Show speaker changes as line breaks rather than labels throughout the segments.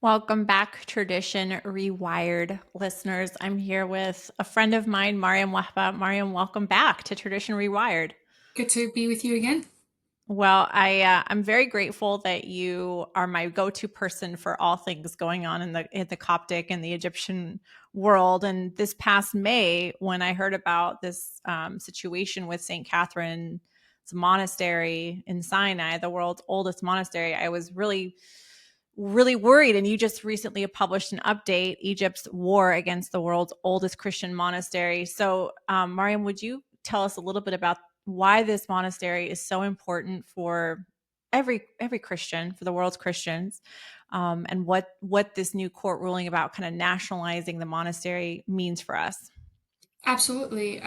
Welcome back, Tradition Rewired listeners. I'm here with a friend of mine, Mariam Wahba. Mariam, welcome back to Tradition Rewired.
Good to be with you again.
Well, I'm very grateful that you are my go-to person for all things going on in the Coptic and the Egyptian world. And this past May, when I heard about this situation with St. Catherine's monastery in Sinai, the world's oldest monastery, I was really worried. And you just recently published an update, Egypt's war against the world's oldest Christian monastery. So, Mariam, would you tell us a little bit about why this monastery is so important for every Christian, for the world's Christians, and what this new court ruling about kind of nationalizing the monastery means for us?
Absolutely.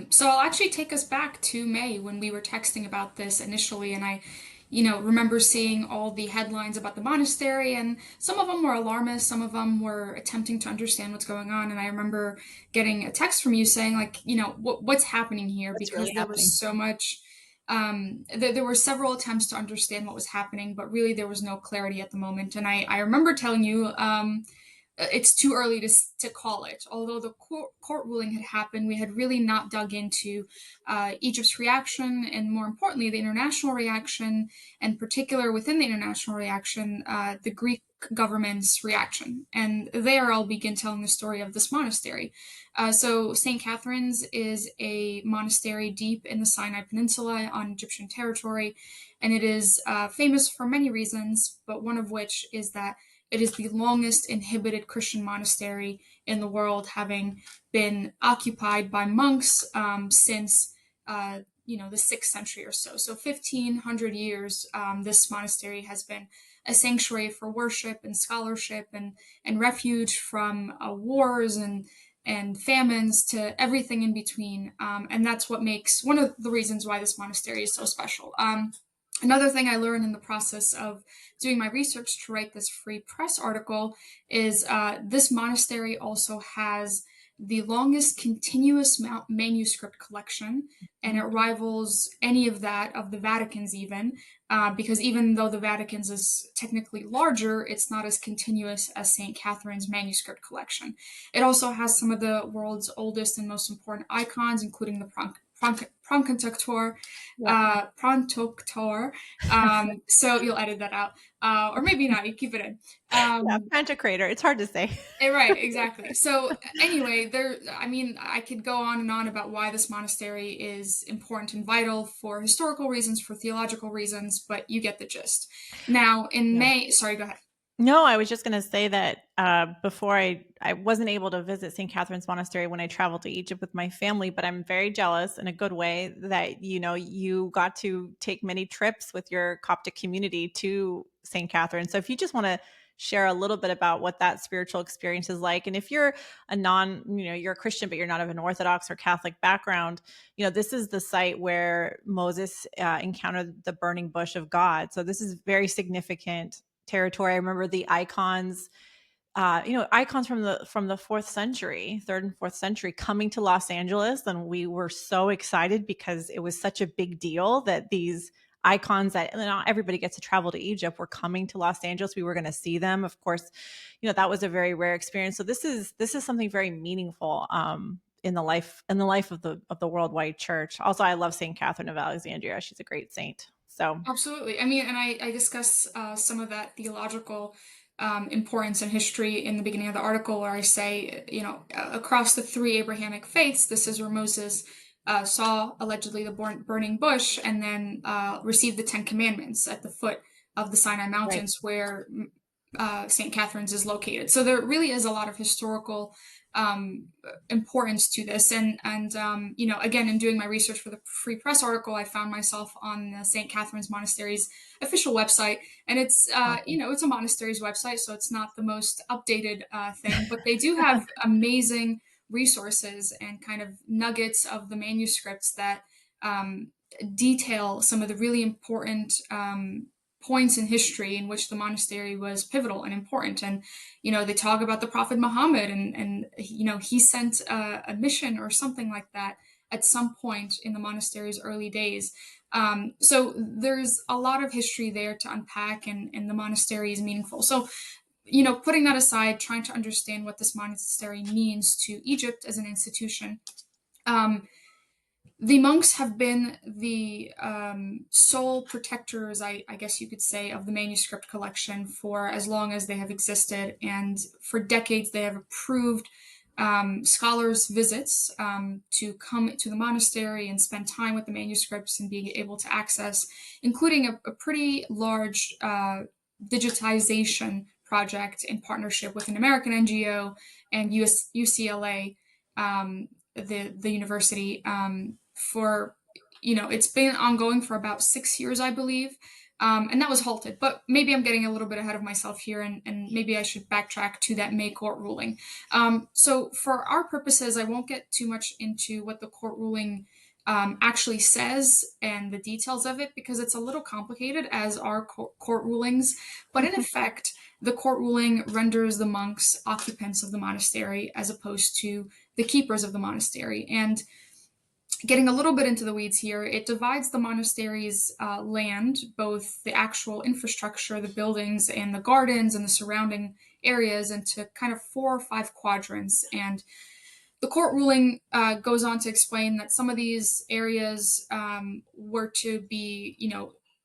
So I'll actually take us back to May when we were texting about this initially, and I remember seeing all the headlines about the monastery, and some of them were alarmist, some of them were attempting to understand what's going on, and I remember getting a text from you saying, like, what's happening here,
What's
because
really
there was
happening?
so much. There were several attempts to understand what was happening, but really there was no clarity at the moment. And I remember telling you, it's too early to call it. Although the court ruling had happened, we had really not dug into Egypt's reaction, and more importantly, the international reaction, and particular within the international reaction, the Greek government's reaction. And there I'll begin telling the story of this monastery. So St. Catherine's is a monastery deep in the Sinai Peninsula on Egyptian territory, and it is famous for many reasons, but one of which is that it is the longest inhabited Christian monastery in the world, having been occupied by monks since the 6th century or so. So 1,500 years, this monastery has been a sanctuary for worship and scholarship and refuge from wars and famines to everything in between. And that's what makes one of the reasons why this monastery is so special. Another thing I learned in the process of doing my research to write this free press article is this monastery also has the longest continuous manuscript collection, and it rivals any of that of the Vatican's even, because even though the Vatican's is technically larger, it's not as continuous as St. Catherine's manuscript collection. It also has some of the world's oldest and most important icons, including the Pronkantoktor,
Yeah.
Prontoctor. So you'll edit that out, or maybe not. You keep it in.
Yeah,
Um,
Pantocrator. It's hard to say.
right, exactly. So anyway, there. I mean, I could go on and on about why this monastery is important and vital for historical reasons, for theological reasons, but you get the gist. Now, in
Yeah.
May, sorry, go ahead.
No, I was just going to say that before I wasn't able to visit St. Catherine's Monastery when I traveled to Egypt with my family, but I'm very jealous in a good way that you got to take many trips with your Coptic community to St. Catherine. So if you just want to share a little bit about what that spiritual experience is like, and if you're you're a Christian but you're not of an Orthodox or Catholic background, this is the site where Moses encountered the burning bush of God. So this is very significant territory. I remember the icons, icons from the fourth century, third and fourth century, coming to Los Angeles, and we were so excited because it was such a big deal that these icons that not everybody gets to travel to Egypt were coming to Los Angeles. We were going to see them. Of course, that was a very rare experience. So this is something very meaningful. In the life of the worldwide church. Also, I love Saint Catherine of Alexandria. She's a great saint. So
Absolutely. I mean, and I discuss some of that theological importance and history in the beginning of the article, where I say, across the three Abrahamic faiths, this is where Moses saw allegedly the burning bush, and then received the Ten Commandments at the foot of the Sinai
right.
Mountains, where St. Catherine's is located. So there really is a lot of historical importance to this. And again, in doing my research for the free press article, I found myself on the St. Catherine's Monastery's official website, and
Awesome.
it's a monastery's website, so it's not the most updated thing, but they do have amazing resources and kind of nuggets of the manuscripts that um, detail some of the really important points in history in which the monastery was pivotal and important. And they talk about the Prophet Muhammad, and he sent a mission or something like that at some point in the monastery's early days. So there's a lot of history there to unpack, and the monastery is meaningful. So putting that aside, trying to understand what this monastery means to Egypt as an institution. Um, the monks have been the sole protectors, I guess you could say, of the manuscript collection for as long as they have existed. And for decades, they have approved scholars' visits to come to the monastery and spend time with the manuscripts and being able to access, including a pretty large digitization project in partnership with an American NGO and UCLA, the university, for it's been ongoing for about 6 years, I believe. And that was halted. But maybe I'm getting a little bit ahead of myself here, and maybe I should backtrack to that May court ruling. So, for our purposes, I won't get too much into what the court ruling actually says and the details of it because it's a little complicated, as are court rulings. But in effect, the court ruling renders the monks occupants of the monastery as opposed to the keepers of the monastery. And getting a little bit into the weeds here, it divides the monastery's land, both the actual infrastructure, the buildings, and the gardens and the surrounding areas, into kind of 4 or 5 quadrants. And the court ruling goes on to explain that some of these areas were to be,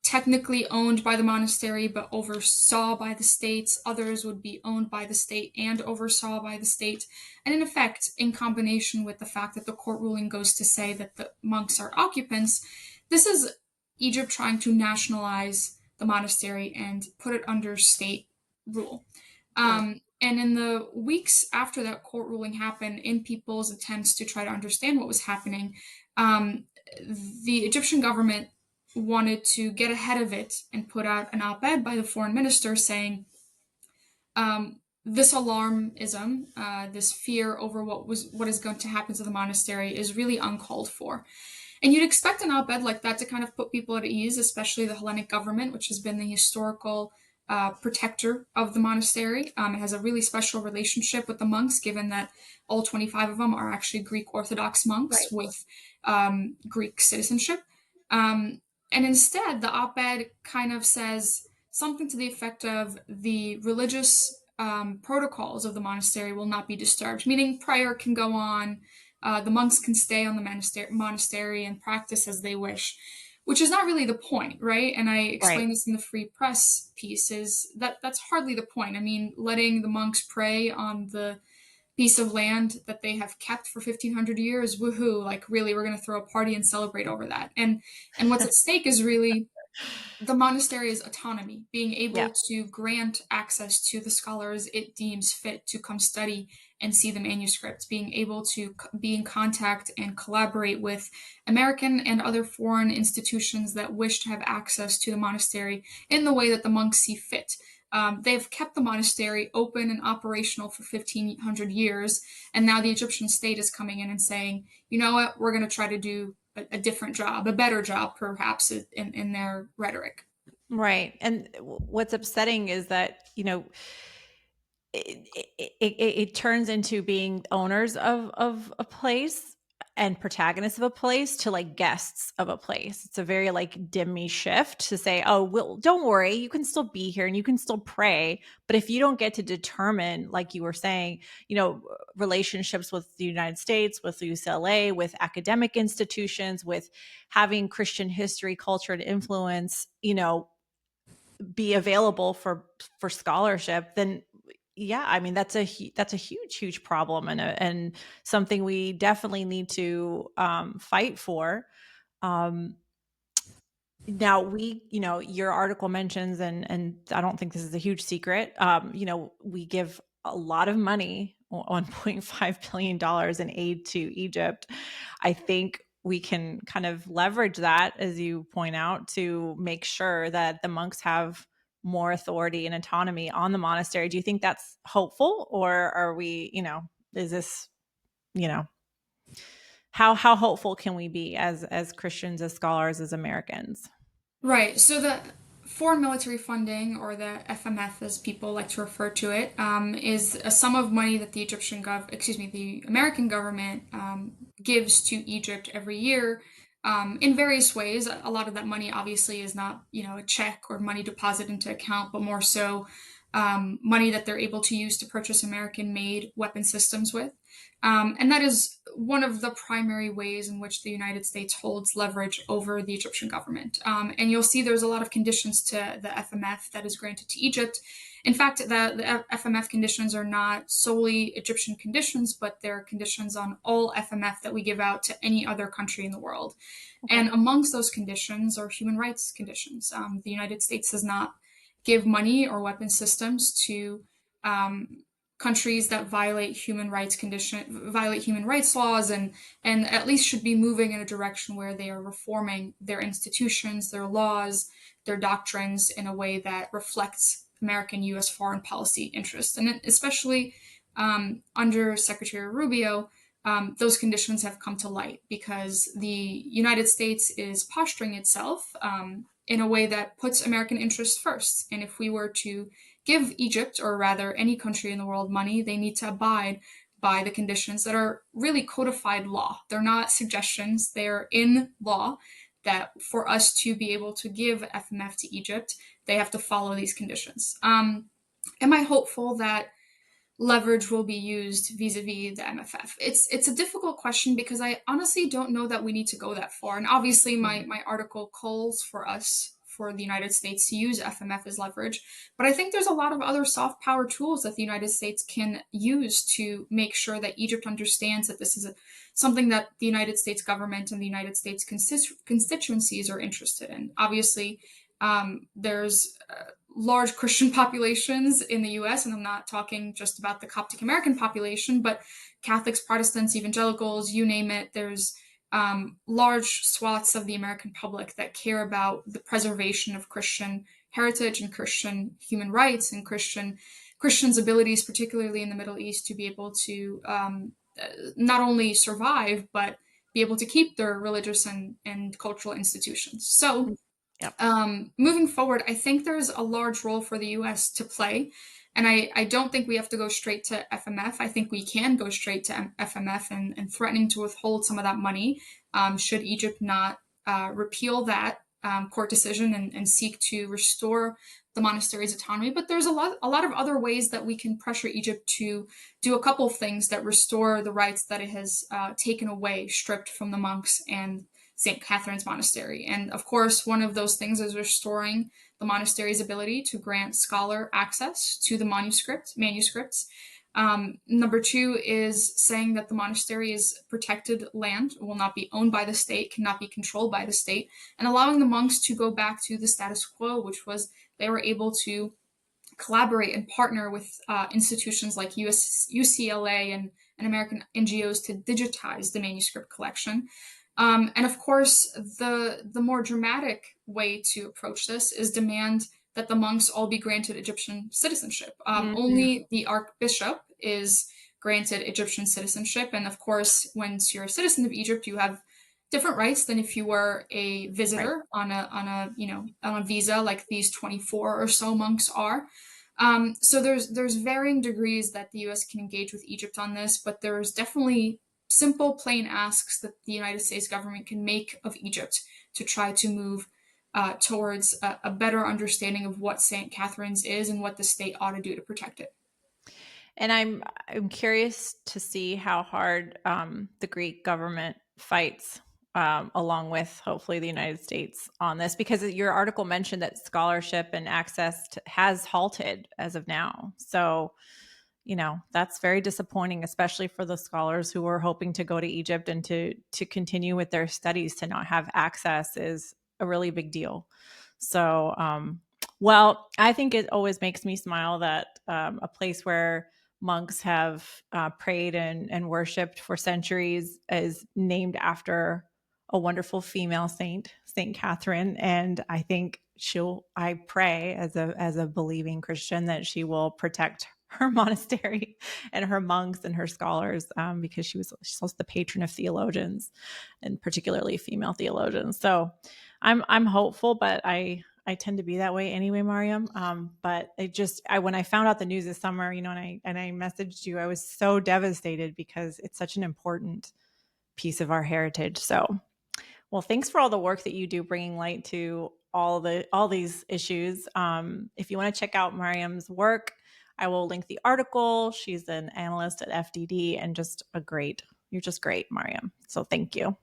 technically owned by the monastery but oversaw by the state. Others would be owned by the state and oversaw by the state. And in effect, in combination with the fact that the court ruling goes to say that the monks are occupants, this is Egypt trying to nationalize the monastery and put it under state rule.
Right.
And in the weeks after that court ruling happened, in people's attempts to try to understand what was happening, um, the Egyptian government wanted to get ahead of it and put out an op-ed by the foreign minister saying, this alarmism, this fear over what is going to happen to the monastery, is really uncalled for. And you'd expect an op-ed like that to kind of put people at ease, especially the Hellenic government, which has been the historical protector of the monastery. It has a really special relationship with the monks, given that all 25 of them are actually Greek Orthodox monks
Right.
with Greek citizenship. Um, and instead, the op-ed kind of says something to the effect of the religious protocols of the monastery will not be disturbed, meaning prayer can go on, the monks can stay on the monastery and practice as they wish, which is not really the point, right? And I
Right.
explain this in the free press piece, is that that's hardly the point. I mean, letting the monks pray on the piece of land that they have kept for 1500 years, woohoo, like really we're going to throw a party and celebrate over that. And what's at stake is really the monastery's autonomy, being
Yeah.
able to grant access to the scholars it deems fit to come study and see the manuscripts, being able to be in contact and collaborate with American and other foreign institutions that wish to have access to the monastery in the way that the monks see fit. They've kept the monastery open and operational for 1500 years, and now the Egyptian state is coming in and saying, you know what, we're going to try to do a different job, a better job, perhaps, in their rhetoric.
Right. And what's upsetting is that, it turns into being owners of a place and protagonists of a place to like guests of a place. It's a very like dimmy shift to say, oh, well, don't worry, you can still be here and you can still pray. But if you don't get to determine, like you were saying, relationships with the United States, with UCLA, with academic institutions, with having Christian history, culture, and influence, be available for scholarship, then yeah, I mean that's a huge problem, and something we definitely need to fight for. Um, Now your article mentions, and I don't think this is a huge secret. We give a lot of money, $1.5 billion in aid to Egypt. I think we can kind of leverage that, as you point out, to make sure that the monks have more authority and autonomy on the monastery. Do you think that's hopeful, or are we, is this, you know, how hopeful can we be as Christians, as scholars, as Americans?
Right. So the foreign military funding, or the FMF as people like to refer to it, is a sum of money that the American government gives to Egypt every year, in various ways. A lot of that money obviously is not, a check or money deposit into account, but more so money that they're able to use to purchase American made weapon systems with. And that is one of the primary ways in which the United States holds leverage over the Egyptian government. And you'll see there's a lot of conditions to the FMF that is granted to Egypt. In fact, the FMF conditions are not solely Egyptian conditions, but they're conditions on all FMF that we give out to any other country in the world.
Okay.
And amongst those conditions are human rights conditions. The United States does not give money or weapon systems to countries that violate human rights laws, and at least should be moving in a direction where they are reforming their institutions, their laws, their doctrines in a way that reflects American U.S. foreign policy interests, and especially under Secretary Rubio. Those conditions have come to light because the United States is posturing itself in a way that puts American interests first. And if we were to give Egypt, or rather any country in the world, money, they need to abide by the conditions that are really codified law. They're not suggestions, they're in law that for us to be able to give FMF to Egypt, they have to follow these conditions. Am I hopeful that leverage will be used vis-a-vis the MFF? It's a difficult question because I honestly don't know that we need to go that far. And obviously,
Mm.
my article calls for us, for the United States, to use FMF as leverage. But I think there's a lot of other soft power tools that the United States can use to make sure that Egypt understands that this is something that the United States government and the United States constituencies are interested in. Obviously, there's large Christian populations in the US, and I'm not talking just about the Coptic American population, but Catholics, Protestants, evangelicals, you name it. There's large swaths of the American public that care about the preservation of Christian heritage and Christian human rights and Christians' abilities, particularly in the Middle East, to be able to not only survive but be able to keep their religious and cultural institutions. So
Yep.
moving forward, I think there's a large role for the US to play. And I don't think we have to go straight to FMF. I think we can go straight to FMF and threatening to withhold some of that money should Egypt not repeal that court decision and seek to restore the monastery's autonomy. But there's a lot of other ways that we can pressure Egypt to do a couple of things that restore the rights that it has taken away, stripped from the monks and St. Catherine's Monastery. And of course, one of those things is restoring the monastery's ability to grant scholar access to the manuscripts. Number two is saying that the monastery is protected land, will not be owned by the state, cannot be controlled by the state, and allowing the monks to go back to the status quo, which was they were able to collaborate and partner with institutions like UCLA and American NGOs to digitize the manuscript collection. And of course, the more dramatic way to approach this is demand that the monks all be granted Egyptian citizenship.
Mhm.
Only the archbishop is granted Egyptian citizenship, and of course, once you're a citizen of Egypt, you have different rights than if you were a
Right.
visitor on a visa like these 24 or so monks are. So there's varying degrees that the U.S. can engage with Egypt on this, but there's definitely simple, plain asks that the United States government can make of Egypt to try to move towards a better understanding of what St. Catherine's is and what the state ought to do to protect it.
And I'm curious to see how hard the Greek government fights along with hopefully the United States on this, because your article mentioned that scholarship and access has halted as of now. So that's very disappointing, especially for the scholars who are hoping to go to Egypt and to continue with their studies. To not have access is a really big deal. So, well, I think it always makes me smile that a place where monks have prayed and worshipped for centuries is named after a wonderful female saint, Saint Catherine. And I think I pray as a believing Christian that she will protect her monastery and her monks and her scholars, because she's also the patron of theologians, and particularly female theologians. So I'm hopeful, but I tend to be that way anyway, Mariam. But when I found out the news this summer, and I messaged you, I was so devastated because it's such an important piece of our heritage. So, well, thanks for all the work that you do bringing light to all these issues. If you want to check out Mariam's work, I will link the article. She's an analyst at FDD and just a great. You're just great, Mariam. So thank you.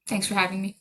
Thanks for having me.